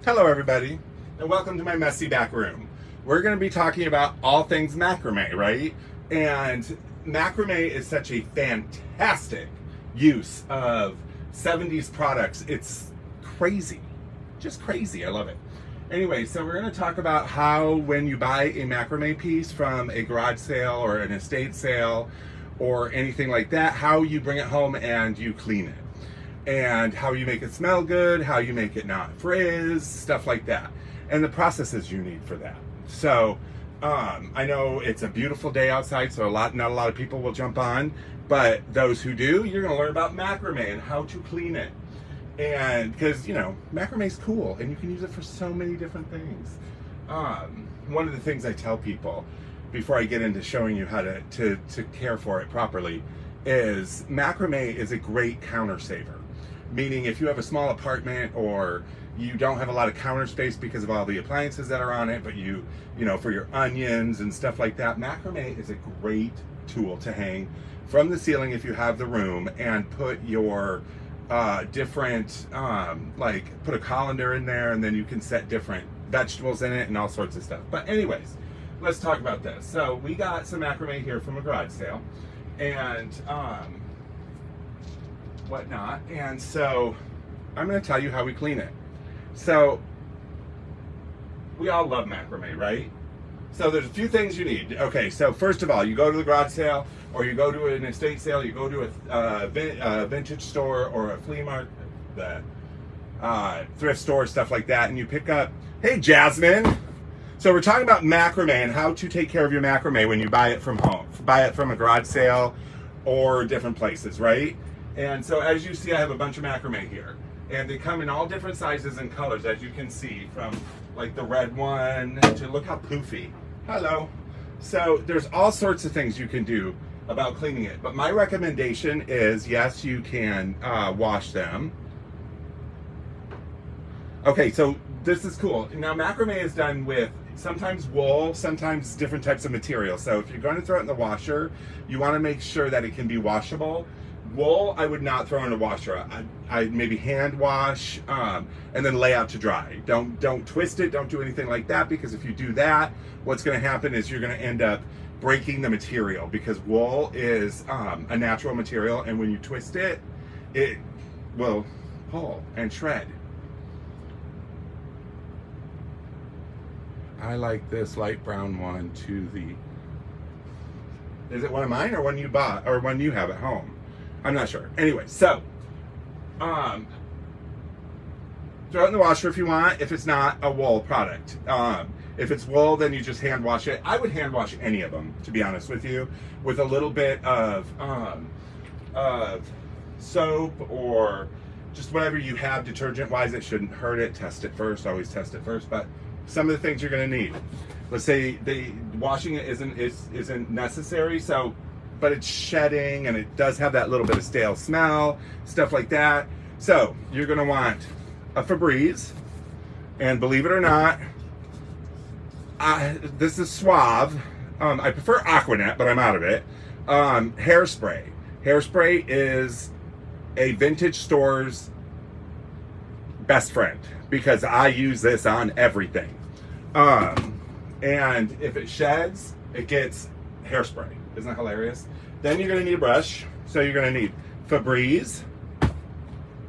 Hello everybody, and welcome to my messy back room. We're going to be talking about all things macrame, right? And macrame is such a fantastic use of 70s products. It's crazy, just crazy. I love it. Anyway, so we're going to talk about how when you buy a macrame piece from a garage sale or an estate sale or anything like that, how you bring it home and you clean it. And how you make it smell good, how you make it not frizz, stuff like that. And the processes you need for that. So, I know it's a beautiful day outside, so not a lot of people will jump on, but those who do, you're gonna learn about macrame and how to clean it. And because, you know, macrame is cool and you can use it for so many different things. One of the things I tell people before I get into showing you how to care for it properly is macrame is a great counter saver. Meaning if you have a small apartment or you don't have a lot of counter space because of all the appliances that are on it, but you know, for your onions and stuff like that, macrame is a great tool to hang from the ceiling if you have the room and put your different, like put a colander in there and then you can set different vegetables in it and all sorts of stuff. But anyways, let's talk about this. So we got some macrame here from a garage sale and whatnot, and so I'm going to tell you how we clean it. So we all love macrame, right? So there's a few things you need. Okay, so first of all, you go to the garage sale or you go to an estate sale, you go to a vintage store or a flea market, the thrift store, stuff like that, and you pick up, hey Jasmine, so we're talking about macrame and how to take care of your macrame when you buy it from home, buy it from a garage sale or different places, right? And so as you see, I have a bunch of macrame here. And they come in all different sizes and colors, as you can see, from like the red one to look how poofy. Hello. So there's all sorts of things you can do about cleaning it. But my recommendation is, yes, you can wash them. Okay, so this is cool. Now macrame is done with sometimes wool, sometimes different types of material. So if you're going to throw it in the washer, you want to make sure that it can be washable. Wool, I would not throw in a washer. I'd maybe hand wash and then lay out to dry. Don't twist it, don't do anything like that, because if you do that, what's gonna happen is you're gonna end up breaking the material, because wool is a natural material, and when you twist it, it will pull and shred. I like this light brown one to the, is it one of mine or one you bought or one you have at home? I'm not sure. Anyway, so throw it in the washer if you want, if it's not a wool product. If it's wool, then you just hand wash it. I would hand wash any of them, to be honest with you, with a little bit of soap or just whatever you have detergent wise. It shouldn't hurt it. Test it first, always test it first. But some of the things you're gonna need, let's say washing it isn't necessary, so but it's shedding and it does have that little bit of stale smell, stuff like that. So you're gonna want a Febreze, and believe it or not, this is Suave. I prefer Aquanet, but I'm out of it. Hairspray. Hairspray is a vintage store's best friend because I use this on everything. And if it sheds, it gets hairspray. Isn't that hilarious? Then you're going to need a brush. So you're going to need Febreze,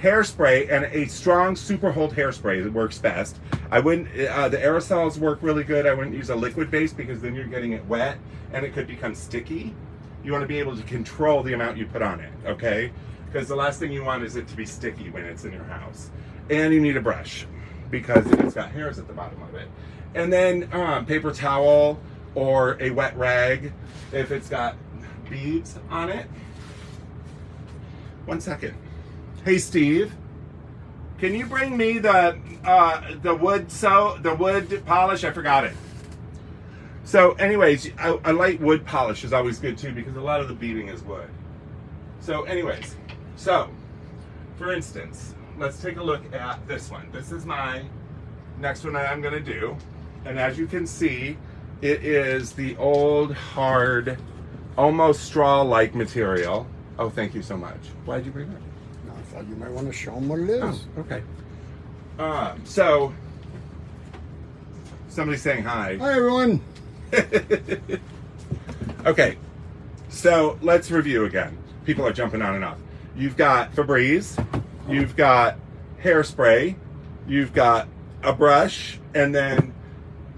hairspray, and a strong super hold hairspray that works best. I wouldn't, the aerosols work really good. I wouldn't use a liquid base because then you're getting it wet and it could become sticky. You want to be able to control the amount you put on it, okay? Because the last thing you want is it to be sticky when it's in your house. And you need a brush because it's got hairs at the bottom of it. And then paper towel or a wet rag if it's got beads on it. 1 second. Hey Steve, can you bring me the wood polish? I forgot it. So anyways, a light wood polish is always good too because a lot of the beading is wood. So anyways, so for instance, let's take a look at this one. This is my next one that I'm gonna do. And as you can see, it is the old, hard, almost straw-like material. Oh, thank you so much. Why did you bring it? I thought you might want to show them what it is. Oh, okay. So Somebody's saying hi. Hi, everyone. Okay, so let's review again. People are jumping on and off. You've got Febreze, you've got hairspray, you've got a brush, and then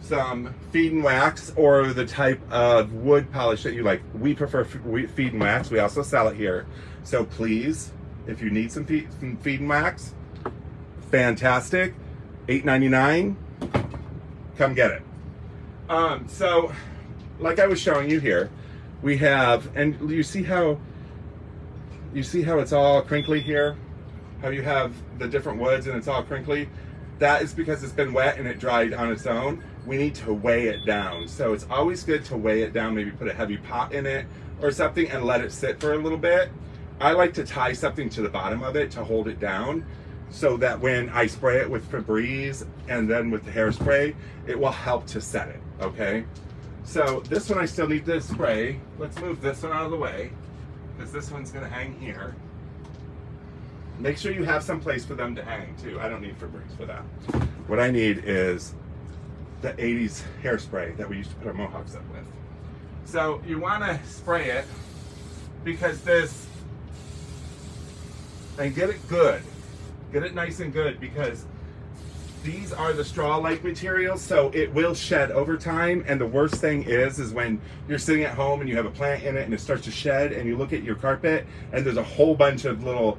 some feed and wax or the type of wood polish that you like. We prefer feed and wax. We also sell it here. So please, if you need some feed and wax, fantastic. $8.99. Come get it. So, like I was showing you here, we have, and you see how it's all crinkly here? How you have the different woods and it's all crinkly? That is because it's been wet and it dried on its own. We need to weigh it down. So it's always good to weigh it down, maybe put a heavy pot in it or something and let it sit for a little bit. I like to tie something to the bottom of it to hold it down so that when I spray it with Febreze and then with the hairspray, it will help to set it, okay? So this one I still need to spray. Let's move this one out of the way because this one's gonna hang here. Make sure you have some place for them to hang too. I don't need Febreze for that. What I need is the 80s hairspray that we used to put our mohawks up with. So you wanna spray it because this, and get it good. Get it nice and good because these are the straw-like materials, so it will shed over time. And the worst thing is when you're sitting at home and you have a plant in it and it starts to shed and you look at your carpet and there's a whole bunch of little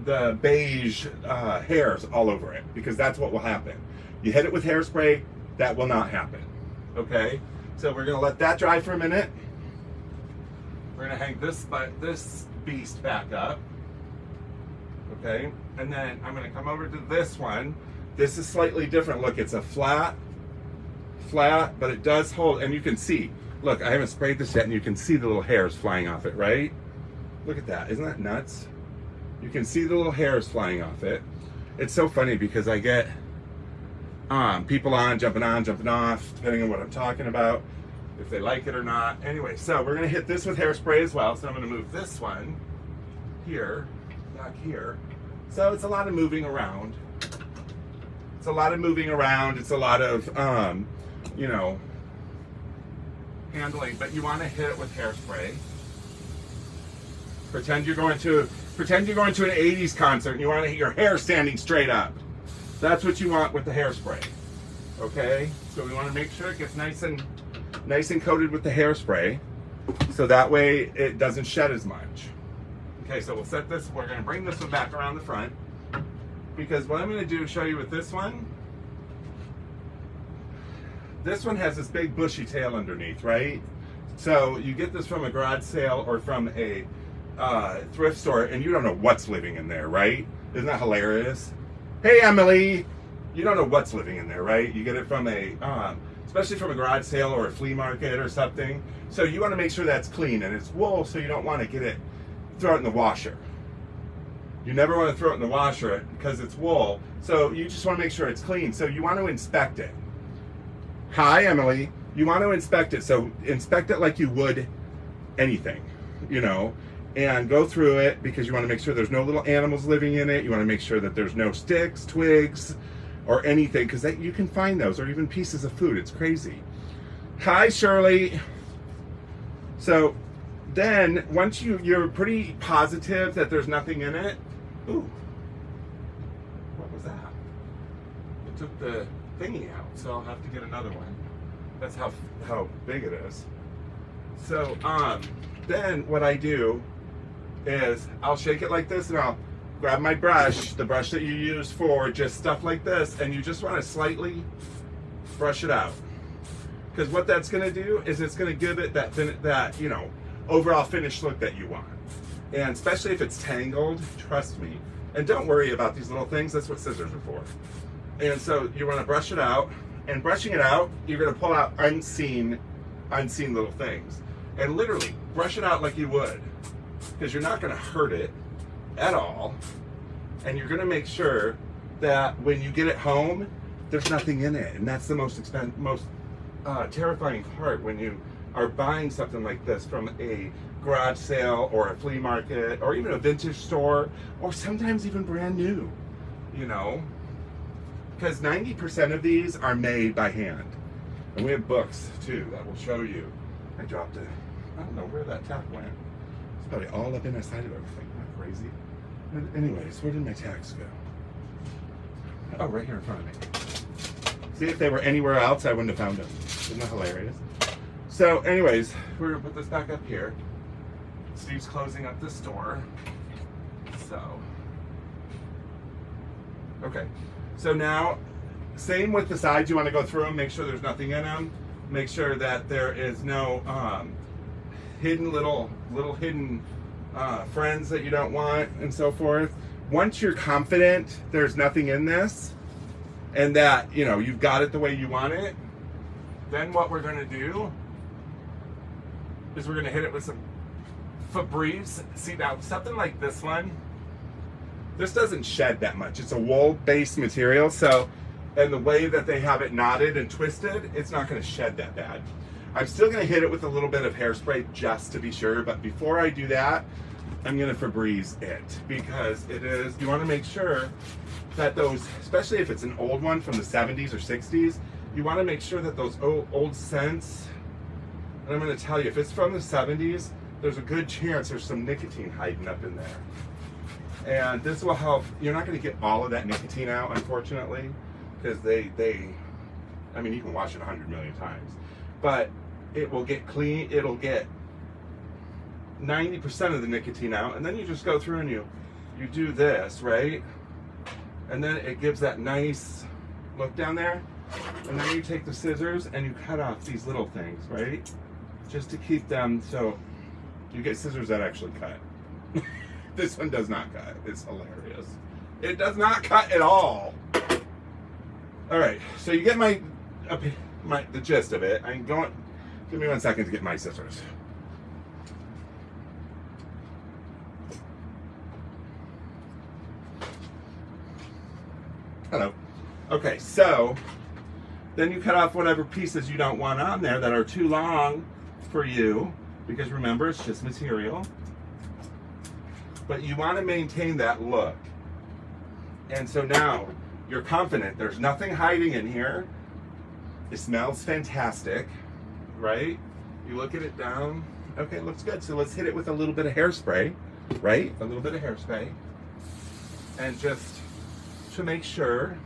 the beige hairs all over it, because that's what will happen. You hit it with hairspray, that will not happen. Okay, so we're gonna let that dry for a minute. We're gonna hang this beast back up. Okay, and then I'm gonna come over to this one. This is slightly different. Look, it's a flat, but it does hold, and you can see, look, I haven't sprayed this yet, and you can see the little hairs flying off it, right? Look at that, isn't that nuts? You can see the little hairs flying off it. It's so funny because I get people jumping on, jumping off, depending on what I'm talking about, if they like it or not. Anyway, so we're gonna hit this with hairspray as well, so I'm gonna move this one here, back here. So it's a lot of moving around. It's a lot of moving around. It's a lot of, you know, handling. But you want to hit it with hairspray. Pretend you're going to an '80s concert and you want to hit your hair standing straight up. That's what you want with the hairspray. Okay. So we want to make sure it gets nice and coated with the hairspray, so that way it doesn't shed as much. Okay, so we'll set this, we're gonna bring this one back around the front, because what I'm gonna do is show you with this one has this big bushy tail underneath, right? So you get this from a garage sale or from a thrift store and you don't know what's living in there, right? Isn't that hilarious? Hey, Emily, you don't know what's living in there, right? You get it from especially from a garage sale or a flea market or something. So you wanna make sure that's clean and it's wool, so you don't wanna throw it in the washer. You never want to throw it in the washer because it's wool. So you just want to make sure it's clean. So you want to inspect it. Hi, Emily. You want to inspect it. So inspect it like you would anything, you know, and go through it because you want to make sure there's no little animals living in it. You want to make sure that there's no sticks, twigs, or anything, because you can find those, or even pieces of food. It's crazy. Hi, Shirley. So then, once you're pretty positive that there's nothing in it, ooh, what was that? It took the thingy out, so I'll have to get another one. That's how big it is. So then what I do is I'll shake it like this, and I'll grab my brush, the brush that you use for just stuff like this, and you just want to slightly brush it out. Because what that's going to do is it's going to give it that you know, overall finished look that you want. And especially if it's tangled, trust me. And don't worry about these little things, that's what scissors are for. And so you want to brush it out, and brushing it out, you're going to pull out unseen little things. And literally, brush it out like you would, because you're not going to hurt it at all. And you're going to make sure that when you get it home, there's nothing in it. And that's the most terrifying part when you are buying something like this from a garage sale or a flea market or even a vintage store, or sometimes even brand new, you know. because 90% of these are made by hand. And we have books too that will show you. I dropped it. I don't know where that tack went. It's probably all up inside of everything. Not crazy. And anyways, where did my tacks go? Oh, right here in front of me. See, if they were anywhere else, I wouldn't have found them. Isn't that hilarious? So anyways, we're gonna put this back up here. Steve's closing up the store. So, okay. So now, same with the sides. You want to go through them, make sure there's nothing in them. Make sure that there is no hidden little hidden friends that you don't want and so forth. Once you're confident there's nothing in this and that, you know, you've got it the way you want it, then what we're going to do is we're going to hit it with some Febreze. See, now something like this one, this doesn't shed that much. It's a wool-based material, so, and the way that they have it knotted and twisted, it's not going to shed that bad. I'm still going to hit it with a little bit of hairspray just to be sure, but before I do that, I'm going to Febreze it, because it is, you want to make sure that those, especially if it's an old one from the 70s or 60s, you want to make sure that those old scents, and I'm going to tell you, if it's from the 70s, there's a good chance there's some nicotine hiding up in there. And this will help. You're not going to get all of that nicotine out, unfortunately, because I mean, you can wash it 100 million times, but it will get clean. It'll get 90% of the nicotine out, and then you just go through and you do this, right? And then it gives that nice look down there. And then you take the scissors and you cut off these little things, right? Just to keep them, so you get scissors that actually cut. This one does not cut. It's hilarious. It does not cut at all. All right, so you get the gist of it. I'm going. Give me 1 second to get my scissors. Hello. Okay, so then you cut off whatever pieces you don't want on there that are too long for you, because remember, it's just material. But you want to maintain that look. And so now you're confident there's nothing hiding in here. It smells fantastic, right? You look at it down. Okay, it looks good. So let's hit it with a little bit of hairspray, right? A little bit of hairspray. And just to make sure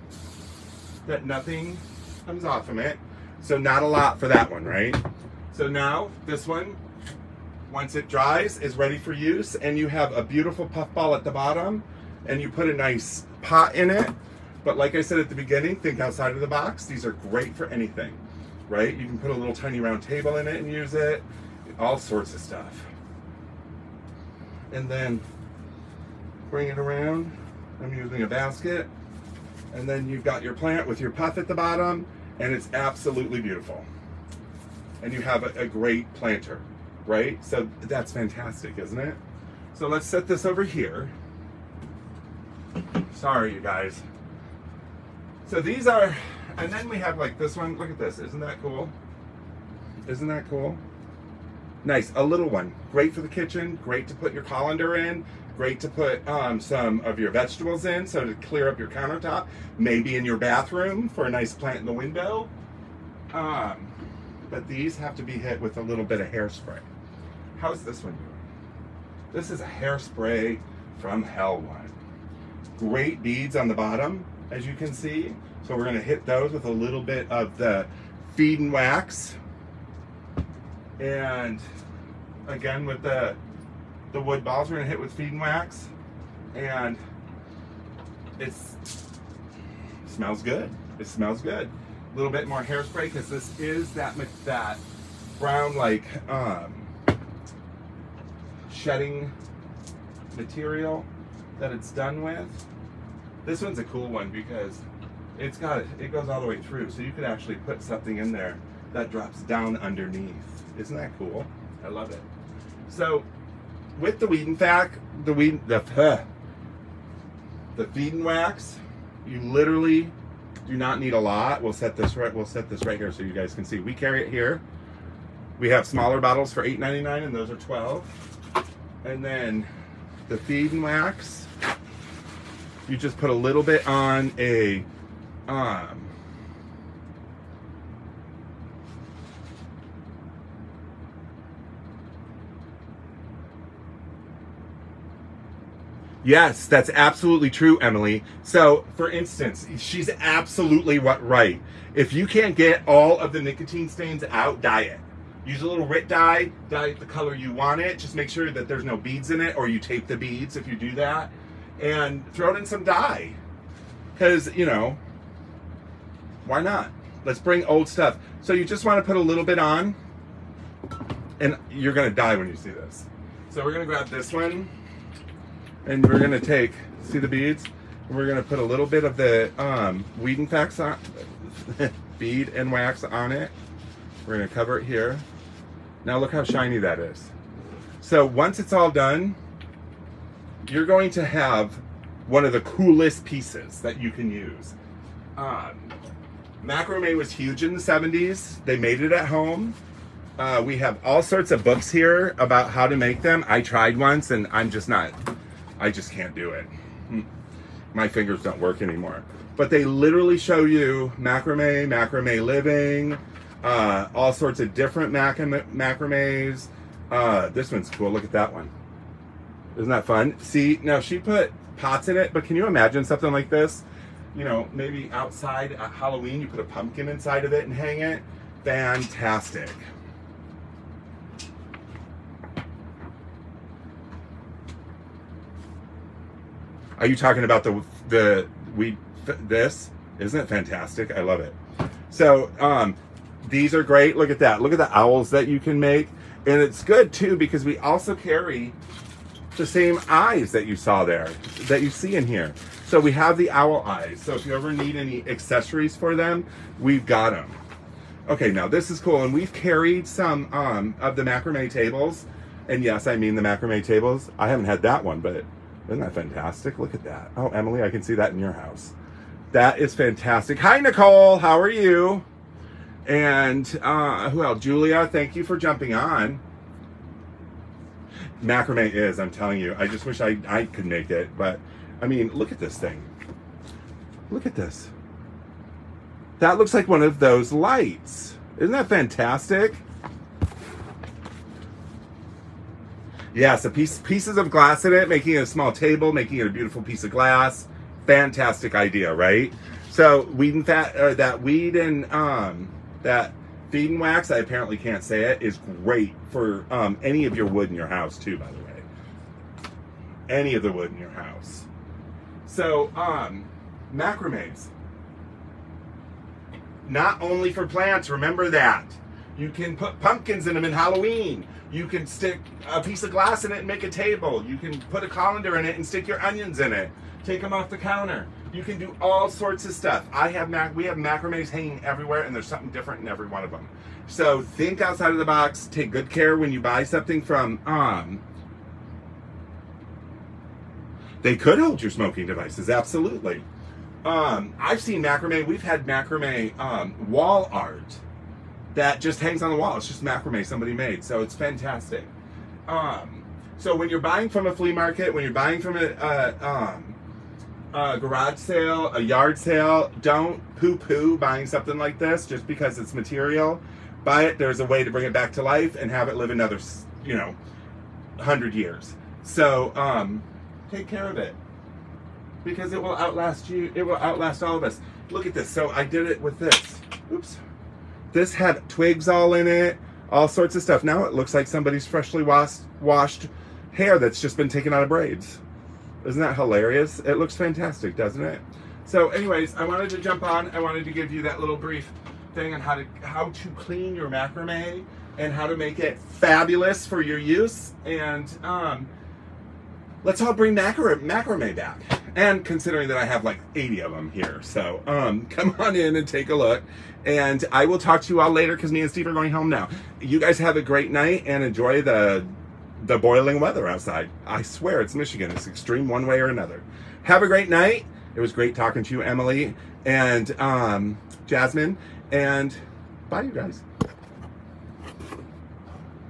that nothing comes off of it. So not a lot for that one, right? So now this one, once it dries, is ready for use, and you have a beautiful puffball at the bottom, and you put a nice pot in it. But like I said at the beginning, think outside of the box. These are great for anything, right? You can put a little tiny round table in it and use it, all sorts of stuff. And then bring it around. I'm using a basket. And then you've got your plant with your puff at the bottom, and it's absolutely beautiful. And you have a great planter, right? So that's fantastic, isn't it? So let's set this over here. Sorry, you guys. So these are, and then we have like this one. Look at this. Isn't that cool? Isn't that cool? Nice, a little one. Great for the kitchen. Great to put your colander in. Great to put some of your vegetables in, so to clear up your countertop. Maybe in your bathroom for a nice plant in the window. But these have to be hit with a little bit of hairspray. How's this one doing? This is a hairspray from hell one. Great beads on the bottom, as you can see. So we're gonna hit those with a little bit of the feed and wax. And again, with the wood balls, we're gonna hit with feed and wax. And it smells good. It smells good. A little bit more hairspray, because this is that brown, like shedding material that it's done with. This one's a cool one because it goes all the way through, so you could actually put something in there that drops down underneath. Isn't that cool? I love it. So with the weed and fact, the feed and wax, you literally do not need a lot. We'll set this right here so you guys can see. We carry it here. We have smaller bottles for $8.99, and those are 12. And then the feed and wax, you just put a little bit on a Yes, that's absolutely true, Emily. So, for instance, she's absolutely right. If you can't get all of the nicotine stains out, dye it. Use a little RIT dye it the color you want it. Just make sure that there's no beads in it, or you tape the beads if you do that. And throw it in some dye. Because, you know, why not? Let's bring old stuff. So you just want to put a little bit on, and you're going to die when you see this. So we're going to grab this one. And we're going to take, see the beads? And we're going to put a little bit of the weed and wax on, bead and wax on it. We're going to cover it here. Now look how shiny that is. So once it's all done, you're going to have one of the coolest pieces that you can use. Macrame was huge in the 70s. They made it at home. We have all sorts of books here about how to make them. I tried once and I just can't do it. My fingers don't work anymore. But they literally show you macrame living, all sorts of different macrames. This one's cool. Look at that one. Isn't that fun? See, now she put pots in it, but can you imagine something like this? You know, maybe outside at Halloween, you put a pumpkin inside of it and hang it. Fantastic. Are you talking about the weed? This isn't it fantastic? I love it. So these are great. Look at that. Look at the owls that you can make, and it's good too because we also carry the same eyes that you saw there, that you see in here. So we have the owl eyes. So if you ever need any accessories for them, we've got them. Okay, now this is cool, and we've carried some of the macrame tables, and yes, I mean the macrame tables. I haven't had that one, but. Isn't that fantastic? Look at that. Oh, Emily, I can see that in your house. That is fantastic. Hi, Nicole. How are you? And who else? Julia, thank you for jumping on. Macrame is, I'm telling you. I just wish I could make it. But, I mean, look at this thing. Look at this. That looks like one of those lights. Isn't that fantastic? Yes, pieces of glass in it, making it a small table, making it a beautiful piece of glass. Fantastic idea, right? So that feed and wax, I apparently can't say it, is great for any of your wood in your house too, by the way. Any of the wood in your house. So macrames. Not only for plants, remember that. You can put pumpkins in them in Halloween. You can stick a piece of glass in it and make a table. You can put a colander in it and stick your onions in it. Take them off the counter. You can do all sorts of stuff. We have macrames hanging everywhere, and there's something different in every one of them. So think outside of the box. Take good care when you buy something from. They could hold your smoking devices, absolutely. I've seen macrame. We've had macrame wall art that just hangs on the wall. It's just macrame somebody made, so it's fantastic. So when you're buying from a flea market, when you're buying from a garage sale, a yard sale, don't poo-poo buying something like this just because it's material. Buy it. There's a way to bring it back to life and have it live another, 100 years. So take care of it because it will outlast you. It will outlast all of us. Look at this. So I did it with this. Oops. This had twigs all in it, all sorts of stuff. Now it looks like somebody's freshly washed hair that's just been taken out of braids. Isn't that hilarious? It looks fantastic, doesn't it? So anyways, I wanted to jump on. I wanted to give you that little brief thing on how to clean your macrame and how to make it fabulous for your use. And let's all bring macrame back. And considering that I have like 80 of them here. So come on in and take a look. And I will talk to you all later because me and Steve are going home now. You guys have a great night and enjoy the boiling weather outside. I swear it's Michigan. It's extreme one way or another. Have a great night. It was great talking to you, Emily and Jasmine. And bye, you guys.